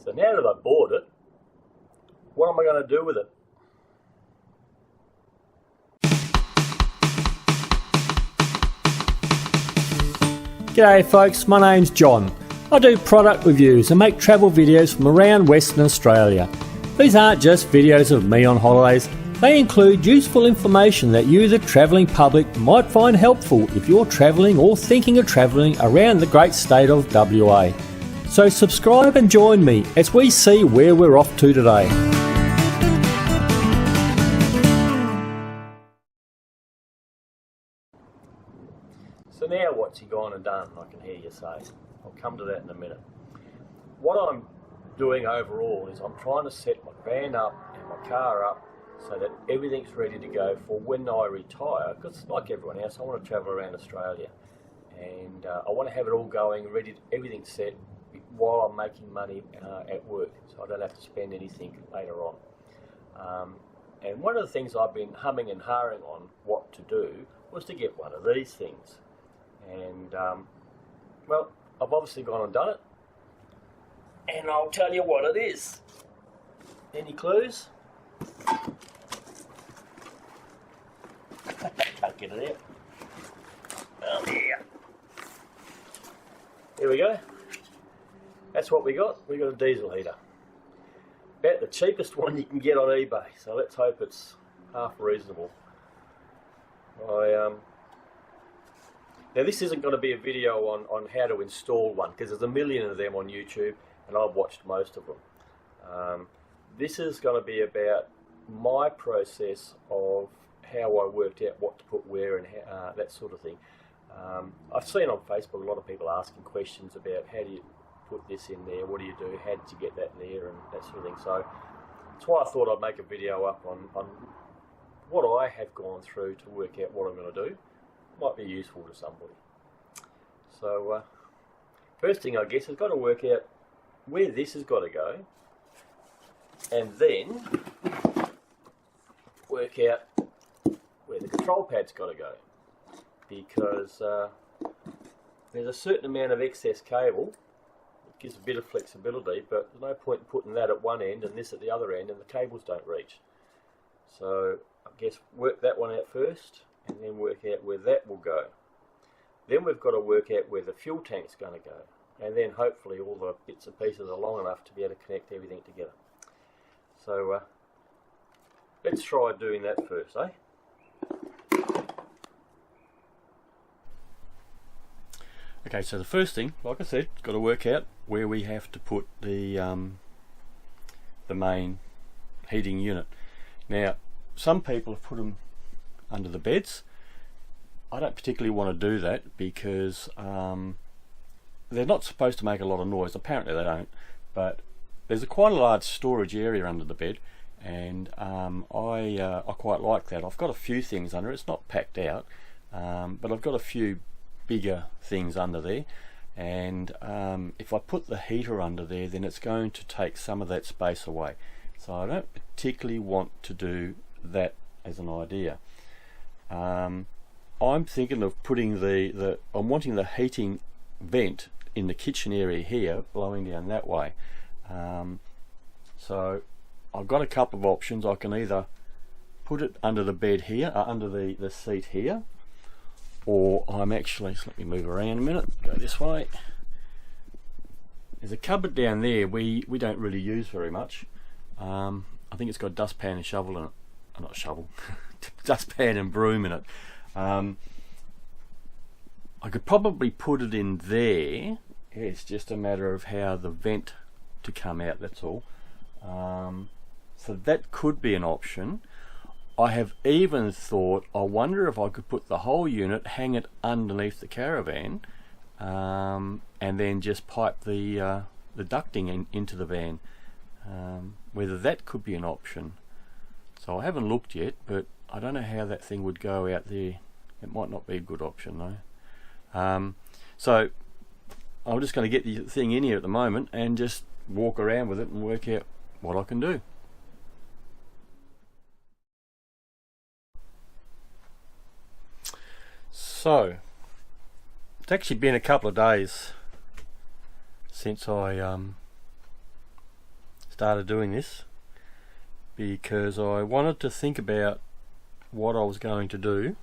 So now that I've bought it, what am I going to do with it? G'day folks, my name's John. I do product reviews and make travel videos from around Western Australia. These aren't just videos of me on holidays, they include useful information that you, the travelling public, might find helpful if you're travelling or thinking of travelling around the great state of WA. So subscribe and join me as we see where we're off to today. So now what's he gone and done, I can hear you say. I'll come to that in a minute. What I'm doing overall is I'm trying to set my van up and my car up so that everything's ready to go for when I retire, because like everyone else I want to travel around Australia and I want to have it all going, ready, everything set while I'm making money at work, so I don't have to spend anything later on. And one of the things I've been humming and hawing on what to do was to get one of these things. And well, I've obviously gone and done it, and I'll tell you what it is. Any clues? Can't get it out. Oh yeah. Here we go. That's what we got. We got a diesel heater. About the cheapest one you can get on eBay. So let's hope it's half reasonable. Now this isn't going to be a video on how to install one, because there's a million of them on YouTube and I've watched most of them. This is going to be about my process of how I worked out what to put where and how, that sort of thing. I've seen on Facebook a lot of people asking questions about how do you put this in there, what do you do, how did you get that there, and that sort of thing. So that's why I thought I'd make a video up on what I have gone through to work out what I'm going to do. Might be useful to somebody. So first thing I guess is got to work out where this has got to go, and then work out where the control pad's got to go, because there's a certain amount of excess cable. It gives a bit of flexibility, but there's no point in putting that at one end and this at the other end, and the cables don't reach. So I guess work that one out first, and then work out where that will go. Then we've got to work out where the fuel tank's going to go, and then hopefully all the bits and pieces are long enough to be able to connect everything together. So let's try doing that first, eh? Okay, so the first thing, like I said, got to work out where we have to put the main heating unit. Now, some people have put them under the beds. I don't particularly want to do that because they're not supposed to make a lot of noise. Apparently they don't, but there's quite a large storage area under the bed, and I quite like that. I've got a few things under it. It's not packed out, but I've got a few bigger things under there, and if I put the heater under there, then it's going to take some of that space away. So I don't particularly want to do that as an idea. I'm thinking of putting I'm wanting the heating vent in the kitchen area here, blowing down that way. So I've got a couple of options. I can either put it under the bed here, under the seat here, or I'm actually, let me move around a minute, go this way. There's a cupboard down there we don't really use very much. I think it's got a dustpan and shovel in it. Not shovel, dustpan and broom in it. I could probably put it in there. It's just a matter of how the vent to come out, that's all. So that could be an option. I have even thought, I wonder if I could put the whole unit, hang it underneath the caravan, and then just pipe the ducting into the van. Whether that could be an option. So I haven't looked yet, but I don't know how that thing would go out there. It might not be a good option though. So I'm just going to get the thing in here at the moment and just walk around with it and work out what I can do. So it's actually been a couple of days since I started doing this, because I wanted to think about what I was going to do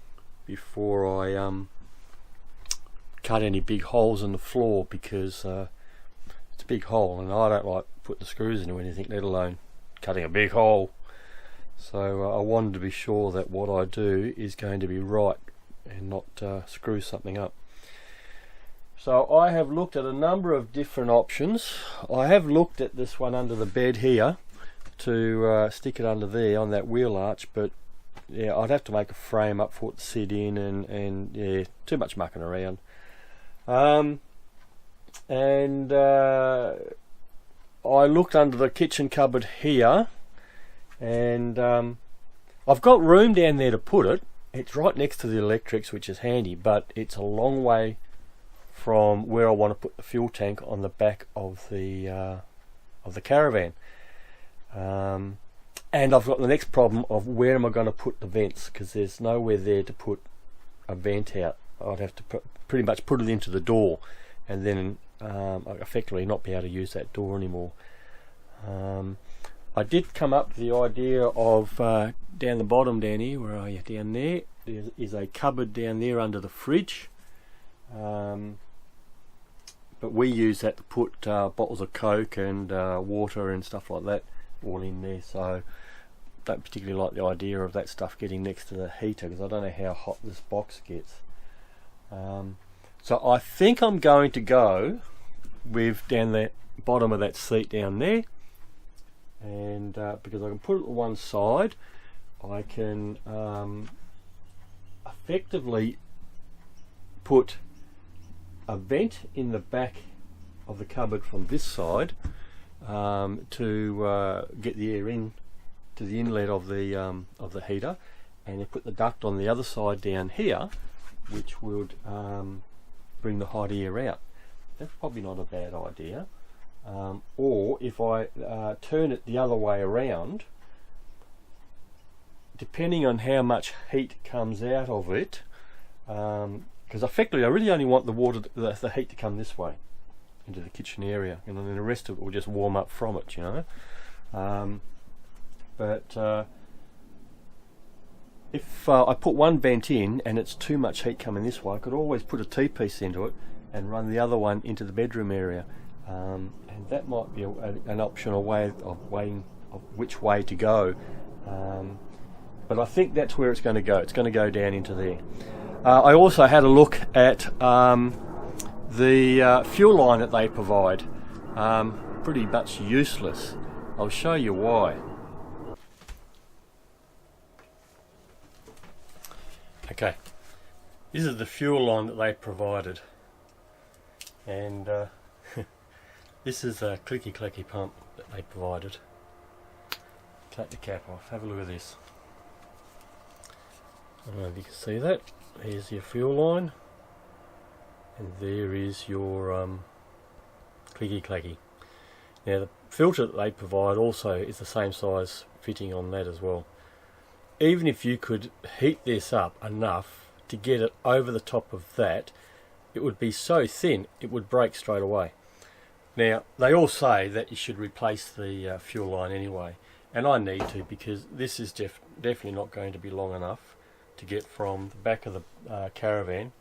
before I cut any big holes in the floor, because it's a big hole and I don't like putting the screws into anything, let alone cutting a big hole. So I wanted to be sure that what I do is going to be right and not screw something up. So I have looked at a number of different options. I have looked at this one under the bed here to stick it under there on that wheel arch, but yeah, I'd have to make a frame up for it to sit in, and yeah, too much mucking around. I looked under the kitchen cupboard here, and I've got room down there to put it. It's right next to the electrics, which is handy, but it's a long way from where I want to put the fuel tank on the back of the caravan. And I've got the next problem of where am I going to put the vents, because there's nowhere there to put a vent out. I'd have to pretty much put it into the door, and then effectively not be able to use that door anymore. I did come up with the idea of down the bottom down here, where are you, down there is a cupboard down there under the fridge, but we use that to put bottles of Coke and water and stuff like that all in there, so don't particularly like the idea of that stuff getting next to the heater, because I don't know how hot this box gets. So I think I'm going to go with down the bottom of that seat down there, and because I can put it to one side, I can effectively put a vent in the back of the cupboard from this side to get the air in to the inlet of the heater, and then put the duct on the other side down here, which would bring the hot air out. That's probably not a bad idea. Or if I turn it the other way around, depending on how much heat comes out of it, because effectively I really only want the heat to come this way into the kitchen area, and then the rest of it will just warm up from it, you know. But if I put one vent in and it's too much heat coming this way, I could always put a T-piece into it and run the other one into the bedroom area, and that might be an option, a way of weighing of which way to go. But I think that's where it's going to go. It's going to go down into there. I also had a look at the fuel line that they provide. Pretty much useless. I'll show you why. Okay, this is the fuel line that they provided, and this is a clicky pump that they provided. Take the cap off, have a look at this. I don't know if you can see that. Here's your fuel line, and there is your clicky. Now the filter that they provide also is the same size fitting on that as well. Even if you could heat this up enough to get it over the top of that, it would be so thin it would break straight away. Now they all say that you should replace the fuel line anyway, and I need to, because this is definitely not going to be long enough to get from the back of the caravan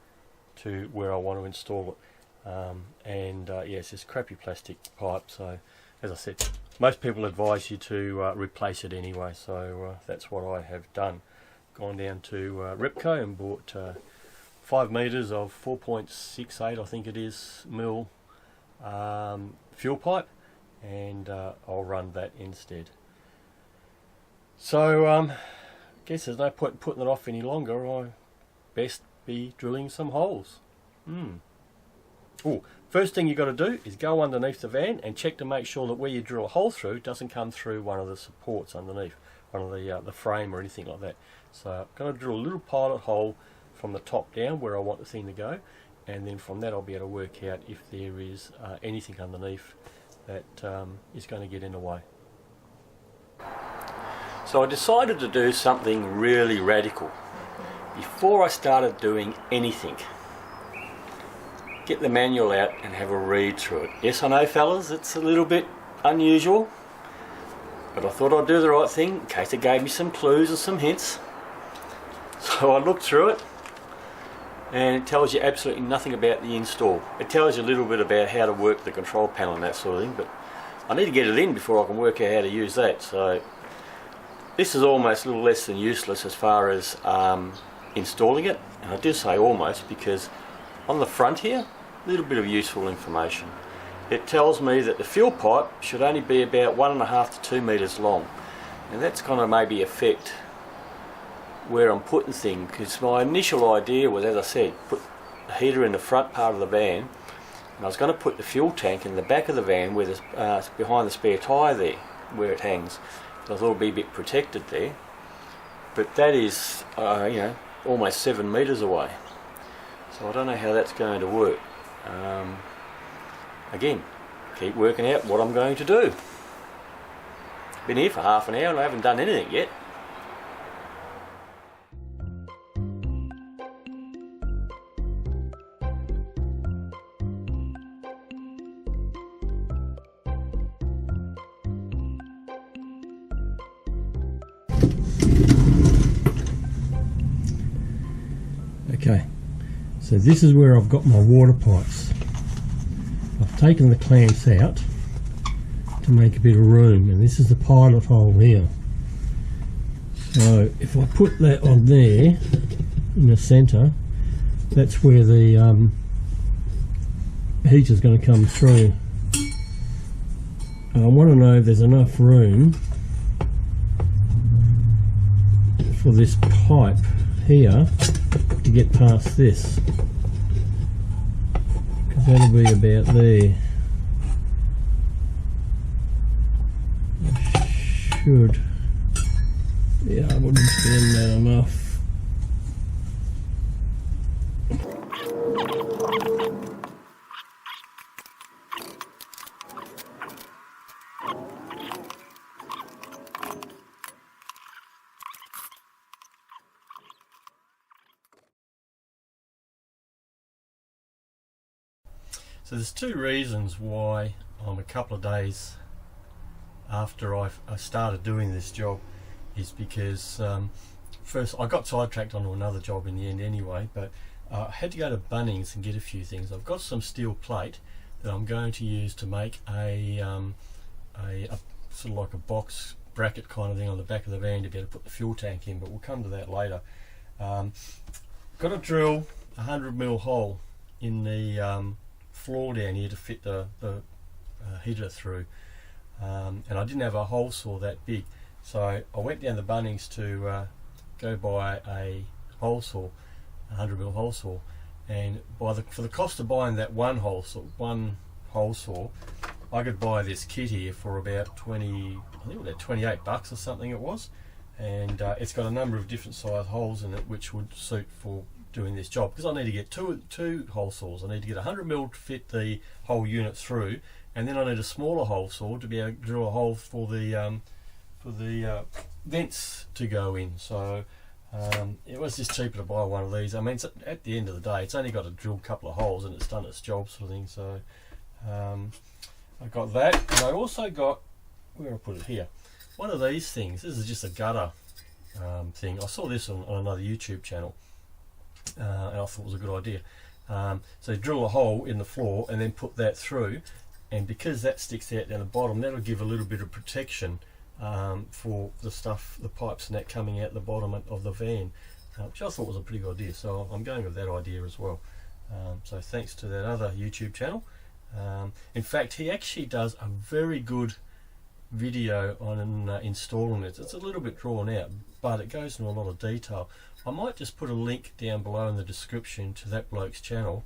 to where I want to install it. Yes, it's crappy plastic pipe, so as I said, most people advise you to replace it anyway, so that's what I have done. Gone down to Repco and bought 5 metres of 4.68, I think it is, mil fuel pipe, and I'll run that instead. So I guess there's no point in putting it off any longer. I best be drilling some holes. First thing you've got to do is go underneath the van and check to make sure that where you drill a hole through doesn't come through one of the supports underneath, one of the frame or anything like that. So I'm going to drill a little pilot hole from the top down where I want the thing to go, and then from that I'll be able to work out if there is anything underneath that is going to get in the way. So I decided to do something really radical before I started doing anything. Get the manual out and have a read through it. Yes, I know fellas, it's a little bit unusual, but I thought I'd do the right thing in case it gave me some clues or some hints. So I looked through it, and it tells you absolutely nothing about the install. It tells you a little bit about how to work the control panel and that sort of thing, but I need to get it in before I can work out how to use that. So this is almost a little less than useless as far as installing it, and I do say almost because on the front here, a little bit of useful information. It tells me that the fuel pipe should only be about 1.5 to 2 metres long, and that's going to maybe affect where I'm putting things, because my initial idea was, as I said, put the heater in the front part of the van, and I was going to put the fuel tank in the back of the van where there's behind the spare tyre there, where it hangs. So I thought it would be a bit protected there, but that is you know, almost 7 metres away, so I don't know how that's going to work. Again, keep working out what I'm going to do. Been here for half an hour and I haven't done anything yet. Okay, so this is where I've got my water pipes. I've taken the clamps out to make a bit of room, and this is the pilot hole here. So if I put that on there in the centre, that's where the heater's going to come through. And I want to know if there's enough room for this pipe here to get past this, because that'll be about there. I should, yeah, I wouldn't bend that enough. So there's two reasons why I'm a couple of days after I started doing this job, is because first I got sidetracked onto another job in the end anyway, but I had to go to Bunnings and get a few things. I've got some steel plate that I'm going to use to make a sort of like a box bracket kind of thing on the back of the van to be able to put the fuel tank in, but we'll come to that later. Got to drill a 100mm hole in the floor down here to fit the heater through, and I didn't have a hole saw that big, so I went down the Bunnings to go buy a hole saw, a 100mm hole saw, and for the cost of buying that one hole saw, I could buy this kit here for about 20, I think it was about $28 or something it was, and it's got a number of different size holes in it which would suit for doing this job, because I need to get two hole saws. I need to get 100mm to fit the whole unit through, and then I need a smaller hole saw to be able to drill a hole for the vents to go in. So it was just cheaper to buy one of these. I mean, at the end of the day, it's only got to drill a couple of holes and it's done its job, sort of thing. So I got that, and I also got, where I put it here, one of these things. This is just a gutter thing. I saw this on another YouTube channel. And I thought it was a good idea. So drill a hole in the floor and then put that through, and because that sticks out down the bottom, that'll give a little bit of protection for the pipes and that coming out the bottom of the van, which I thought was a pretty good idea. So I'm going with that idea as well. So thanks to that other YouTube channel. In fact, he actually does a very good video on installing it. It's a little bit drawn out, but it goes into a lot of detail. I might just put a link down below in the description to that bloke's channel,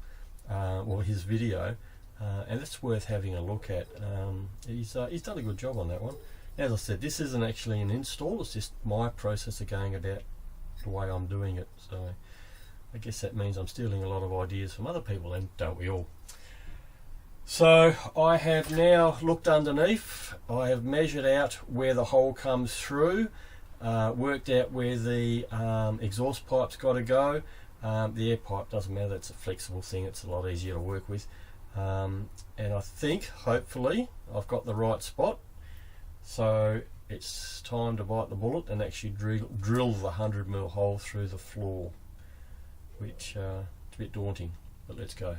or his video, and it's worth having a look at. He's done a good job on that one. As I said, this isn't actually an install, it's just my process of going about the way I'm doing it. So I guess that means I'm stealing a lot of ideas from other people, and don't we all? So I have now looked underneath. I have measured out where the hole comes through, worked out where the exhaust pipe's got to go. The air pipe doesn't matter, it's a flexible thing, it's a lot easier to work with. And I think, hopefully, I've got the right spot. So it's time to bite the bullet and actually drill the 100mm hole through the floor, which is a bit daunting, but let's go.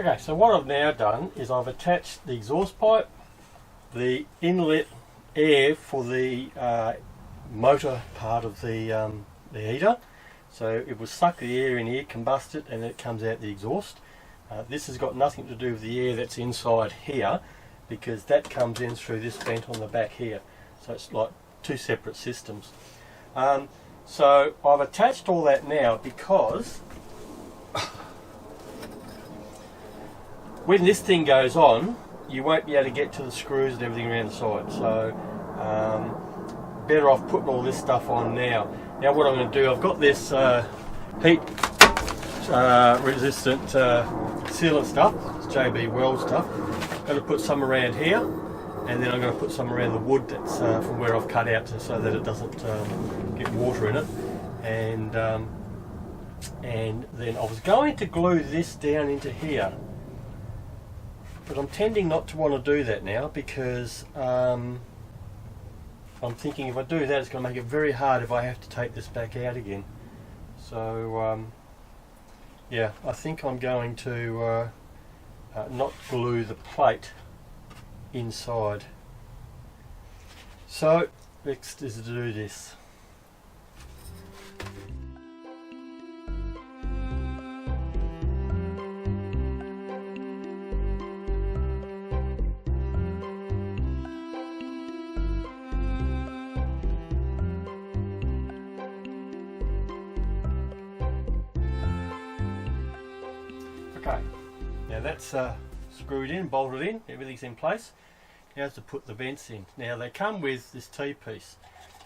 Okay, so what I've now done is I've attached the exhaust pipe, the inlet air for the motor part of the heater. So it will suck the air in here, combust it, and it comes out the exhaust. This has got nothing to do with the air that's inside here, because that comes in through this vent on the back here. So it's like two separate systems. So I've attached all that now because when this thing goes on, you won't be able to get to the screws and everything around the side. So better off putting all this stuff on now. Now what I'm going to do, I've got this heat resistant sealant stuff, it's JB Weld stuff. I'm going to put some around here, and then I'm going to put some around the wood that's from where I've cut out so that it doesn't get water in it. And then I was going to glue this down into here, but I'm tending not to want to do that now because I'm thinking if I do that it's going to make it very hard if I have to take this back out again. So yeah, I think I'm going to not glue the plate inside. So next is to do this. Okay, now that's screwed in, bolted in, everything's in place. Now to put the vents in. Now they come with this T-piece,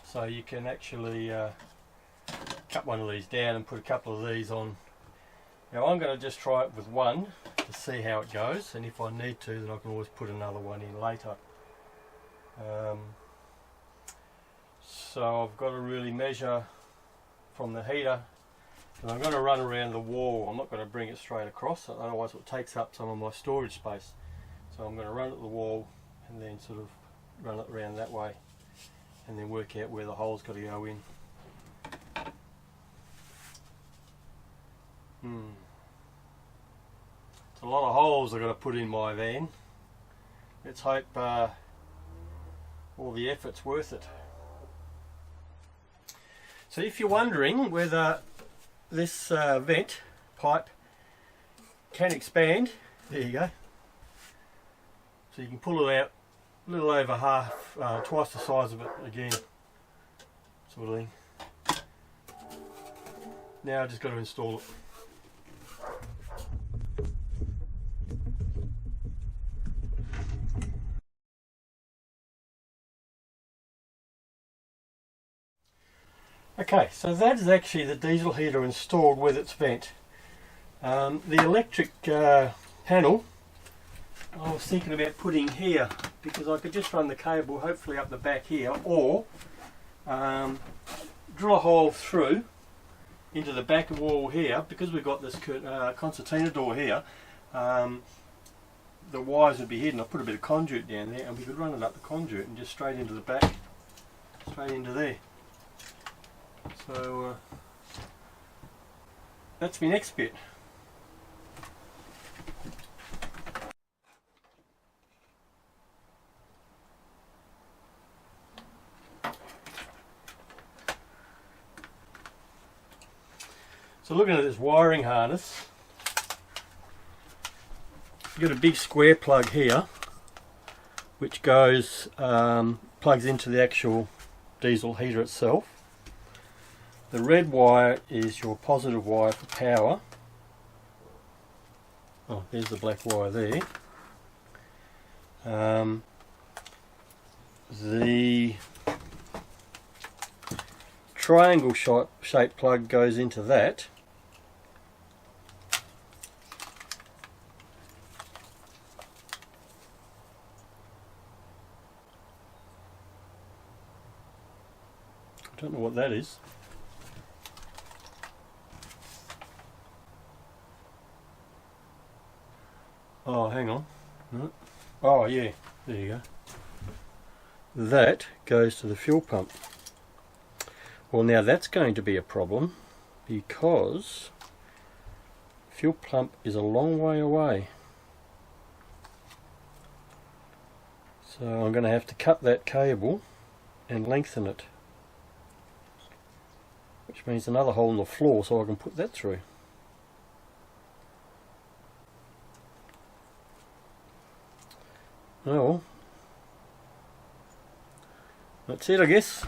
so you can actually cut one of these down and put a couple of these on. Now I'm going to just try it with one to see how it goes, and if I need to then I can always put another one in later. So I've got to really measure from the heater, and I'm going to run around the wall. I'm not going to bring it straight across, otherwise it takes up some of my storage space. So I'm going to run it at the wall and then sort of run it around that way, and then work out where the hole's got to go in. It's a lot of holes I've got to put in my van. Let's hope all the effort's worth it. So if you're wondering whether this vent pipe can expand, there you go. So you can pull it out a little over half, twice the size of it again, sort of thing. Now I just got to install it. Okay, so that is actually the diesel heater installed with its vent. The electric panel I was thinking about putting here, because I could just run the cable hopefully up the back here, or drill a hole through into the back wall here, because we've got this concertina door here. The wires would be hidden. I put a bit of conduit down there and we could run it up the conduit and just straight into the back, straight into there. So that's my next bit. So looking at this wiring harness, you've got a big square plug here which goes plugs into the actual diesel heater itself. The red wire is your positive wire for power. Oh, there's the black wire there. the triangle shaped plug goes into that. I don't know what that is. Oh, hang on. No. Oh, yeah, there you go. That goes to the fuel pump. Well, now that's going to be a problem because fuel pump is a long way away. So I'm going to have to cut that cable and lengthen it, which means another hole in the floor so I can put that through. Oh well, that's it, I guess.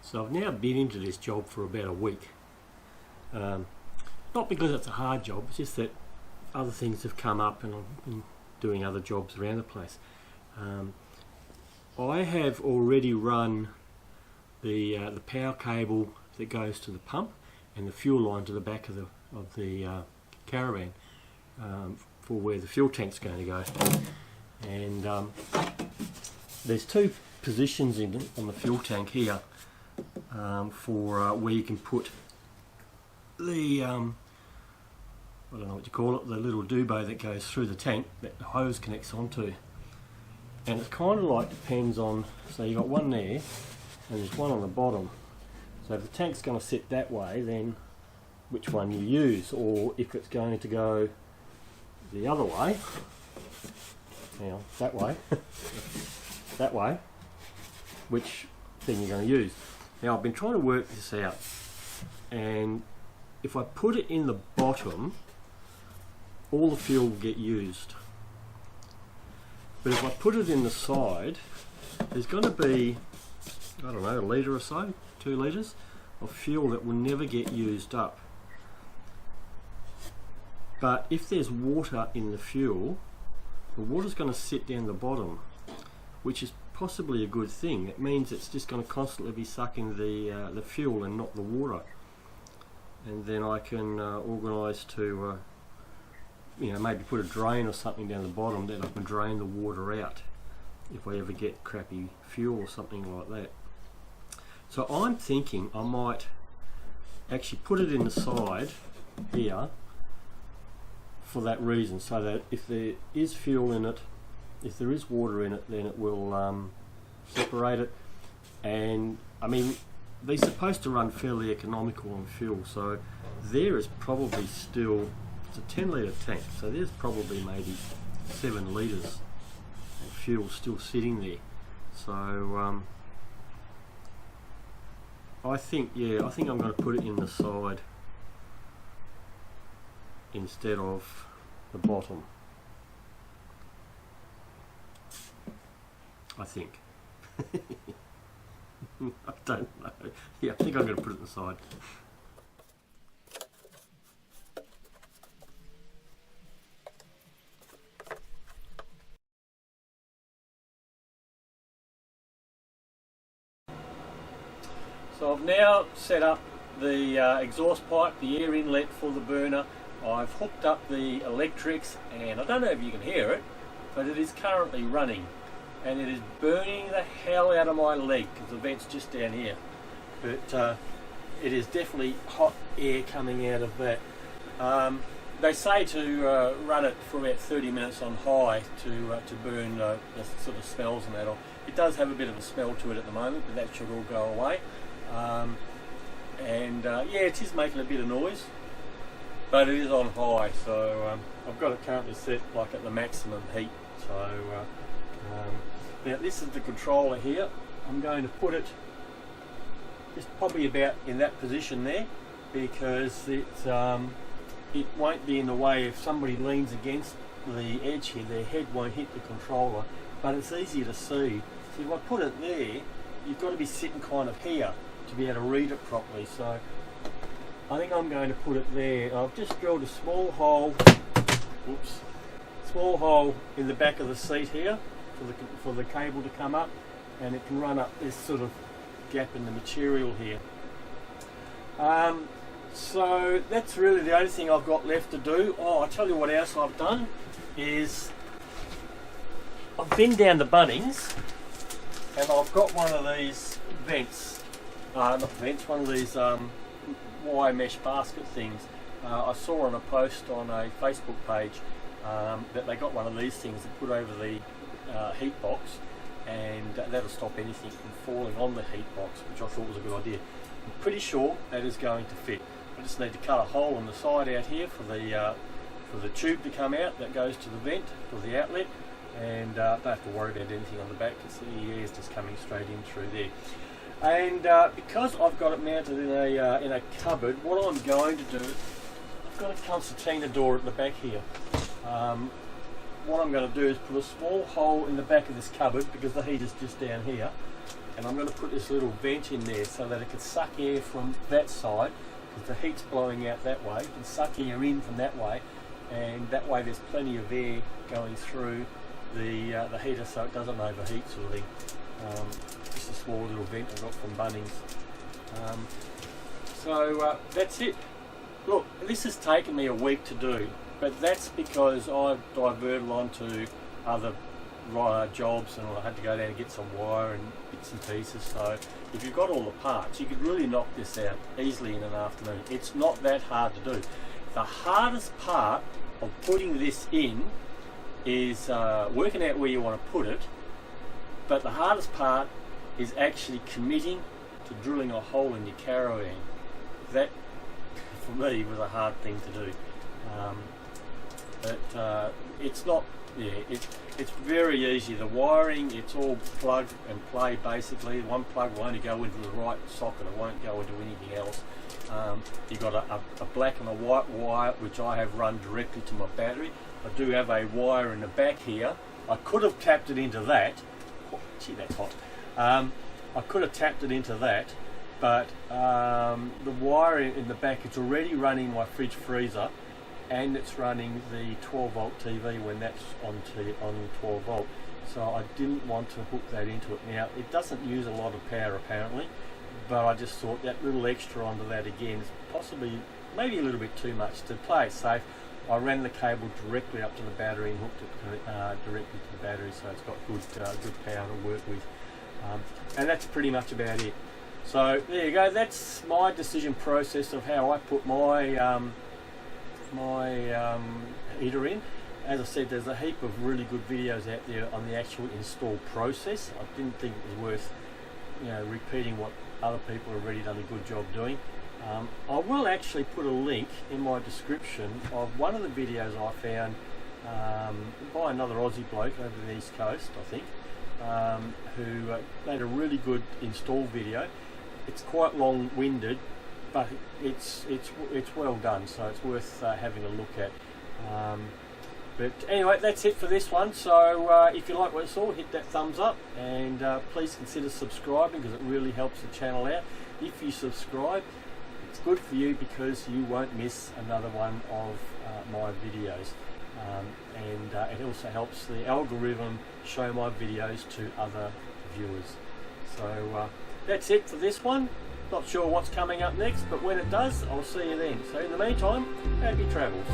So I've now been into this job for about a week. Not because it's a hard job, it's just that other things have come up and I've been doing other jobs around the place. I have already run the power cable that goes to the pump and the fuel line to the back of the caravan for where the fuel tank's going to go. And there's two positions on the fuel tank here for where you can put the I don't know what you call it, the little dubo that goes through the tank that the hose connects onto. And it kind of like depends on, so you've got one there and there's one on the bottom. So if the tank's going to sit that way, then which one you use, or if it's going to go the other way, now that way, that way, which thing you're going to use. Now I've been trying to work this out, and if I put it in the bottom, all the fuel will get used. But if I put it in the side, there's going to be, I don't know, a litre or so, 2 litres of fuel that will never get used up. But if there's water in the fuel, the water's going to sit down the bottom, which is possibly a good thing. It means it's just going to constantly be sucking the fuel and not the water. And then I can organise to maybe put a drain or something down the bottom that I can drain the water out if I ever get crappy fuel or something like that. So I'm thinking I might actually put it in the side here for that reason, so that if there is fuel in it, if there is water in it, then it will separate it. And I mean, they're supposed to run fairly economical on fuel, so there is probably still, it's a 10 litre tank, so there's probably maybe 7 litres of fuel still sitting there. So I think I'm going to put it in the side instead of the bottom. I think. I don't know. Yeah, I think I'm going to put it in the side. So I've now set up the exhaust pipe, the air inlet for the burner. I've hooked up the electrics, and I don't know if you can hear it, but it is currently running. And it is burning the hell out of my leg because the vent's just down here. But it is definitely hot air coming out of that. They say to run it for about 30 minutes on high to burn the sort of smells and that off. It does have a bit of a smell to it at the moment, but that should all go away. Yeah, it is making a bit of noise, but it is on high, so I've got it currently set like at the maximum heat. So now this is the controller here. I'm going to put it just probably about in that position there, because it won't be in the way if somebody leans against the edge here. Their head won't hit the controller, but it's easier to see See, if I put it there, you've got to be sitting kind of here to be able to read it properly. So I think I'm going to put it there. I've just drilled a small hole, whoops, small hole in the back of the seat here for the cable to come up, and it can run up this sort of gap in the material here. So that's really the only thing I've got left to do. Oh, I'll tell you what else I've done is I've been down to Bunnings and I've got one of these vents, not vents, one of these wire mesh basket things. I saw on a post on a Facebook page that they got one of these things to put over the heat box, and that'll stop anything from falling on the heat box, which I thought was a good idea. I'm pretty sure that is going to fit. I just need to cut a hole on the side out here for the tube to come out that goes to the vent for the outlet, and don't have to worry about anything on the back because the air is just coming straight in through there. And because I've got it mounted in a cupboard, what I'm going to do, I've got a concertina door at the back here. What I'm going to do is put a small hole in the back of this cupboard because the heater's just down here, and I'm going to put this little vent in there so that it can suck air from that side, because the heat's blowing out that way. It can suck air in from that way, and that way there's plenty of air going through the heater so it doesn't overheat sort of thing. Just a small little vent I got from Bunnings. So that's it. Look, this has taken me a week to do, but that's because I've diverted onto other jobs, and I had to go down and get some wire and bits and pieces. So if you've got all the parts, you could really knock this out easily in an afternoon. It's not that hard to do. The hardest part of putting this in is working out where you want to put it, but the hardest part is actually committing to drilling a hole in your caravan. That, for me, was a hard thing to do. But it's not, yeah, it's very easy. The wiring, it's all plug and play basically. One plug will only go into the right socket, it won't go into anything else. You've got a black and a white wire, which I have run directly to my battery. I do have a wire in the back here. I could have tapped it into that. Oh, gee, that's hot. I could have tapped it into that, but the wire in the back, it's already running my fridge freezer, and it's running the 12 volt TV when that's on 12 volt. So I didn't want to hook that into it. Now, it doesn't use a lot of power apparently, but I just thought that little extra onto that again is possibly maybe a little bit too much. To play it safe, I ran the cable directly up to the battery and hooked it directly to the battery, so it's got good power to work with. And that's pretty much about it. So there you go, that's my decision process of how I put my heater in. As I said, there's a heap of really good videos out there on the actual install process. I didn't think it was worth, repeating what other people have already done a good job doing. I will actually put a link in my description of one of the videos I found by another Aussie bloke over the East Coast, I think, who made a really good install video. It's quite long-winded, but it's well done, so it's worth having a look at. But anyway, that's it for this one. So if you like what you saw, hit that thumbs up, and please consider subscribing because it really helps the channel out. If you subscribe, it's good for you because you won't miss another one of my videos, and it also helps the algorithm show my videos to other viewers. So that's it for this one. Not sure what's coming up next, but when it does, I'll see you then. So in the meantime, happy travels.